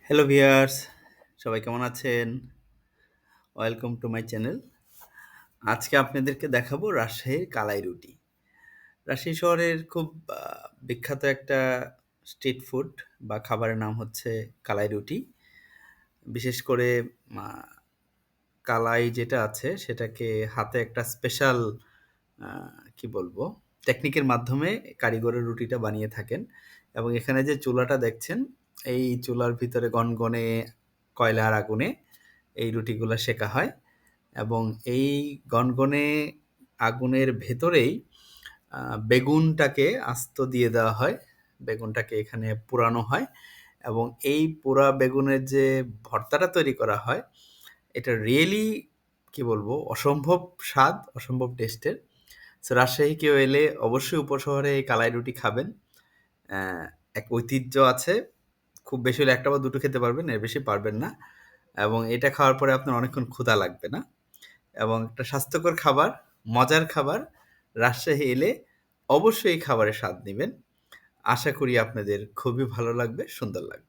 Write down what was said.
Hello viewers, সবাই কেমন আছেন? Welcome to my channel. আজকে আপনাদেরকে দেখাবো রাজশাহীর কালাই রুটি। রাজশাহী শহরের খুব আ বিখ্যাত একটা স্ট্রিট ফুড বা খাবারের নাম হচ্ছে কালাই রুটি। বিশেষ করে মা কালাই যেটা আছে সেটাকে হাতে একটা স্পেশাল আ কি বলবো? টেকনিকের মাধ্যমে কারিগরের রুটিটা বানিয়ে থাকেন এবং এখানে যে চুলাটা দেখছেন, এই চুলার ভিতরে গনগনে কয়লার আগুনে এই রুটিগুলা সেকা হয় এবং এই গনগনে আগুনের ভেতরেই আ বেগুনটাকে আস্ত দিয়ে দেওয়া হয়। বেগুনটাকে এখানে পোড়ানো হয় এবং এই পোড়া বেগুনের যে ভর্তাটা তৈরি করা হয়, এটা রিয়েলি কি বলবো? অসম্ভব স্বাদ, অসম্ভব টেস্টের। সো রাজশাহী কেউ এলে অবশ্যই উপশহরে এই কালাই রুটি খাবেন। অ্যা এক ঐতিহ্য আছে। খুব বেশি হলে ১ টা বা ২ টো খেতে পারবেন, এর বেশি পারবেন না। এবং এটা খাওয়ার পরে আপনার অনেকক্ষণ ক্ষুধা লাগবে না। এবং একটা স্বাস্থ্যকর খাবার, মজার খাবার। রাজশাহী এলে অবশ্যই এই খাবারের স্বাদ নিবেন। আশা করি আপনাদের খুবই ভালো লাগবে, সুন্দর লাগবে।